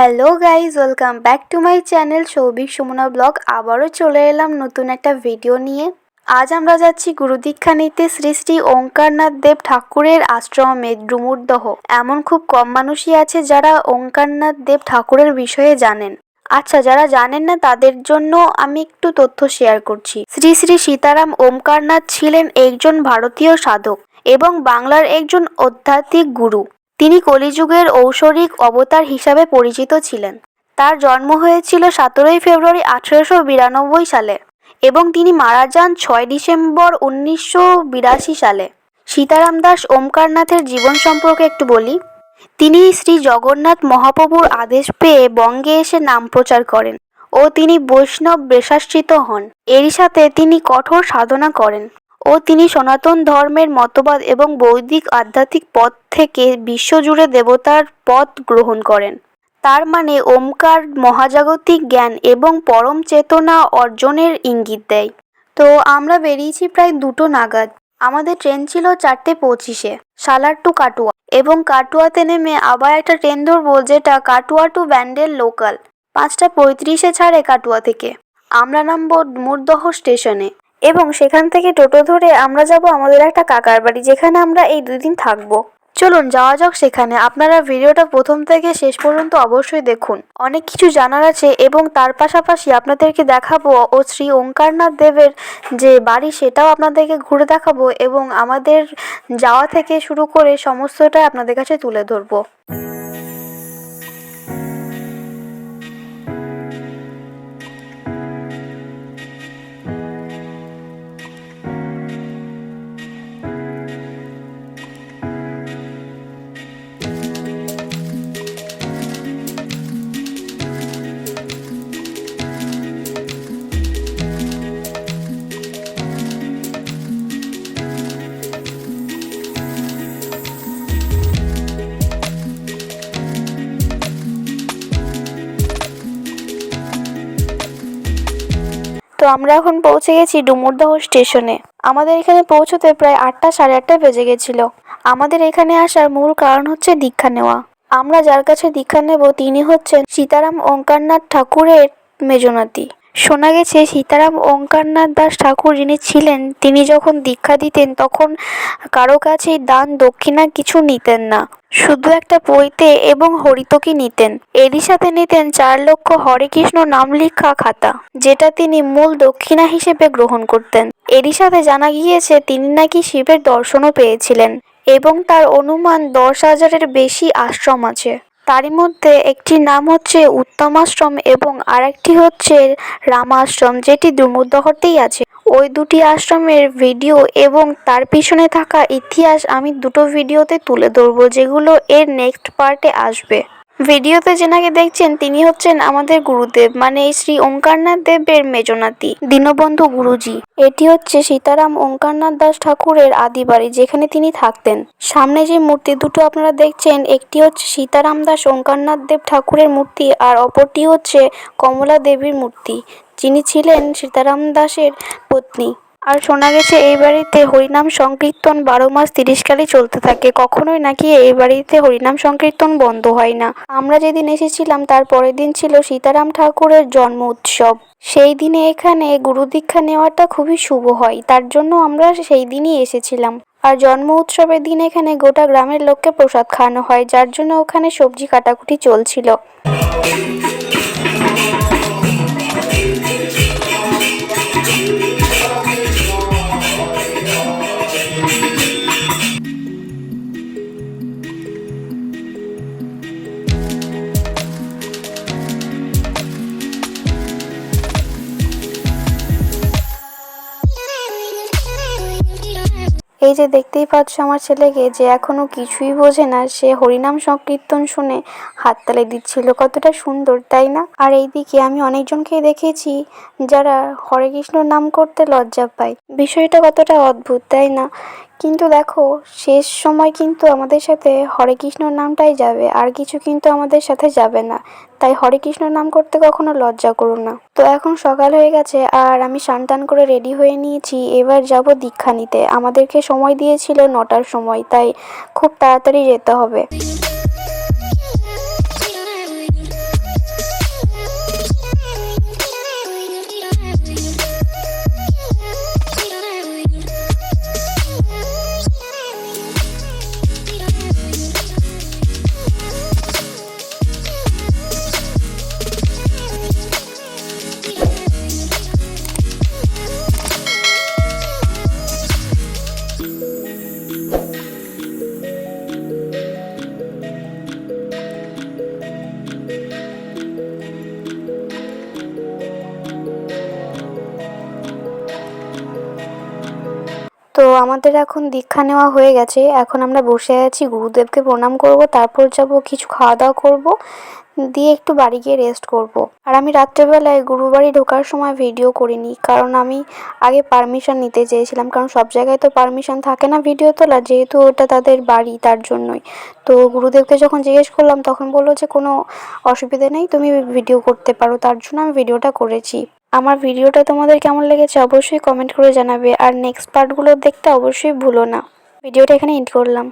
Hello guys, welcome back to my channel Souvik Sumana blog. আবারও চলে এলাম নতুন একটা ভিডিও নিয়ে। আজ আমরা যাচ্ছি গুরুদীক্ষা নিতে শ্রী শ্রী ওঙ্কারনাথ দেব ঠাকুরের আশ্রমে ডুমুরদহ। এমন খুব কম মানুষই আছে যারা ওঙ্কারনাথ দেব ঠাকুরের বিষয়ে জানেন। আচ্ছা, যারা জানেন না তাদের জন্য আমি একটু তথ্য শেয়ার করছি। শ্রী শ্রী সীতারাম ওমকারনাথ ছিলেন একজন ভারতীয় সাধক এবং বাংলার একজন আধ্যাত্মিক গুরু। তিনি কলিযুগের ঐশ্বরিক অবতার হিসাবে পরিচিত ছিলেন। তার জন্ম হয়েছিল 17 ফেব্রুয়ারি 1892 সালে এবং তিনি মারা যান 6 ডিসেম্বর 1982 সালে। সীতারাম দাস ওমকারনাথের জীবন সম্পর্কে একটু বলি। তিনি শ্রী জগন্নাথ মহাপ্রভুর আদেশ পেয়ে বঙ্গে এসে নাম প্রচার করেন ও তিনি বৈষ্ণব বেশাশ্রিত হন। এরই সাথে তিনি কঠোর সাধনা করেন ও তিনি সনাতন ধর্মের মতবাদ এবং বৈদিক আধ্যাত্মিক পথ থেকে বিশ্বজুড়ে দেবতার পথ গ্রহণ করেন। তার মানে ওমকার মহাজাগতিক জ্ঞান এবং পরম চেতনা অর্জনের ইঙ্গিত দেয়। তো আমরা বেরিয়েছি প্রায় 2টো নাগাদ। আমাদের ট্রেন ছিল 4:25-এ সালার টু কাটুয়া, এবং কাটুয়াতে নেমে আবার একটা ট্রেন ধরবো যেটা কাটুয়া টু ব্যান্ডেল লোকাল। 5:35-এ ছাড়ে কাটুয়া থেকে। আমরা নামবো ডুমুরদহ স্টেশনে এবং সেখান থেকে টোটো ধরে আমরা যাব আমাদের একটা কাকার বাড়ি, যেখানে আমরা এই 2 দিন থাকবো। চলুন যাওয়া যাক সেখানে। আপনারা ভিডিওটা প্রথম থেকে শেষ পর্যন্ত অবশ্যই দেখুন, অনেক কিছু জানার আছে এবং তার পাশাপাশি আপনাদেরকে দেখাবো ও শ্রী ওঙ্কারনাথ দেবের যে বাড়ি সেটাও আপনাদেরকে ঘুরে দেখাবো এবং আমাদের যাওয়া থেকে শুরু করে সমস্তটাই আপনাদের কাছে তুলে ধরবো। তো আমরা এখন পৌঁছে গেছি ডুমুরদহ স্টেশনে। আমাদের এখানে পৌঁছতে প্রায় 8টা সাড়ে 8টা বেজে গেছিল। আমাদের এখানে আসার মূল কারণ হচ্ছে দীক্ষা নেওয়া। আমরা যার কাছে দীক্ষা নেব তিনি হচ্ছেন সীতারাম ওঙ্কারনাথ ঠাকুরের মেজনাতি। শোনা গেছে সীতারাম ওঙ্কারনাথ দাস ঠাকুর যিনি ছিলেন, তিনি যখন দীক্ষা দিতেন তখন কারো কাছেই দান দক্ষিণা কিছু নিতেন না, শুধু একটা পৈতে এবং হরিতকি নিতেন। এরই সাথে নিতেন 4 লক্ষ হরে কৃষ্ণ নাম লেখা খাতা, যেটা তিনি মূল দক্ষিণা হিসেবে গ্রহণ করতেন। এরই সাথে জানা গিয়েছে তিনি নাকি শিবের দর্শনও পেয়েছিলেন এবং তার অনুমান 10,000-এর বেশি আশ্রম আছে। তারই মধ্যে একটি নাম হচ্ছে উত্তমাশ্রম এবং আরেকটি হচ্ছে রামাশ্রম, যেটি ডুমুরদহতেই আছে। ওই 2টি আশ্রমের ভিডিও এবং তার পিছনে থাকা ইতিহাস আমি 2টো ভিডিওতে তুলে ধরবো, যেগুলো এর নেক্সট পার্টে আসবে। ভিডিওতে যেনাকে দেখছেন তিনি হচ্ছেন আমাদের গুরুদেব, মানে এই শ্রী ওঙ্কারনাথ দেবের মেজনাতি দীনবন্ধু গুরুজি। এটি হচ্ছে সীতারাম ওঙ্কারনাথ দাস ঠাকুরের আদি বাড়ি, যেখানে তিনি থাকতেন। সামনে যে মূর্তি দুটো আপনারা দেখছেন, একটি হচ্ছে সীতারাম দাস ওঙ্কারনাথ দেব ঠাকুরের মূর্তি আর অপরটি হচ্ছে কমলা দেবীর মূর্তি, যিনি ছিলেন সীতারাম দাসের পত্নী। আর শোনা গেছে এই বাড়িতে হরিনাম সংকীর্তন 12 মাস 30 কালই চলতে থাকে। কখনোই নাকি এই বাড়িতে হরিনাম সংকীর্তন বন্ধ হয় না। আমরা যেদিন এসেছিলাম তার পরের দিন ছিল সীতারাম ঠাকুরের জন্ম উৎসব। সেই দিনে এখানে গুরুদীক্ষা নেওয়াটা খুবই শুভ হয়, তার জন্য আমরা সেই দিনই এসেছিলাম। আর জন্ম উৎসবের দিন এখানে গোটা গ্রামের লোককে প্রসাদ খাওয়ানো হয়, যার জন্য ওখানে সবজি কাটাকুটি চলছিল। এই যে দেখতেই পাচ্ছ আমার ছেলেকে, যে এখনো কিছুই বোঝে না, সে হরিনাম সংকীর্তন শুনে হাততালি দিচ্ছিল। কতটা সুন্দর, তাই না? আর এইদিকে আমি অনেকজনকেই দেখেছি যারা হরে কৃষ্ণ নাম করতে লজ্জা পায়। বিষয়টা কতটা অদ্ভুত, তাই না? কিন্তু দেখো, শেষ সময় কিন্তু আমাদের সাথে হরে কৃষ্ণ নামটাই যাবে, আর কিছু কিন্তু আমাদের সাথে যাবে না। তাই হরে কৃষ্ণ নাম করতে কখনো লজ্জা করো না। তো এখন সকাল হয়ে গেছে আর আমি স্নান টান করে রেডি হয়ে নিয়েছি। এবার যাব দীক্ষা নিতে। আমাদেরকে সময় দিয়েছিল 9টার সময়, তাই খুব তাড়াতাড়ি যেতে হবে। আমাদের এখন দীক্ষা নেওয়া হয়ে গেছে, এখন আমরা বসে আছি, গুরুদেবকে প্রণাম করব, তারপর যাব কিছু খাওয়া দাওয়া করব, দিয়ে একটু বাড়ি গিয়ে রেস্ট করব। আর আমি রাত্রেবেলায় গুরুবাড়ি ঢোকার সময় ভিডিও করিনি, কারণ আমি আগে পারমিশন নিতে চেয়েছিলাম, কারণ সব জায়গায় তো পারমিশন থাকে না ভিডিও তোলার, যেহেতু ওটা তাদের বাড়ি তার জন্যই। তো গুরুদেবকে যখন জিজ্ঞেস করলাম তখন বললো যে কোনো অসুবিধা নেই, তুমি ভিডিও করতে পারো, তার জন্য আমি ভিডিওটা করেছি। আমার ভিডিওটা তোমাদের কেমন লেগেছে অবশ্যই কমেন্ট করে জানাবে, আর নেক্সট পার্টগুলো দেখতে অবশ্যই ভুলো না। ভিডিওটা এখানে এন্ড করলাম।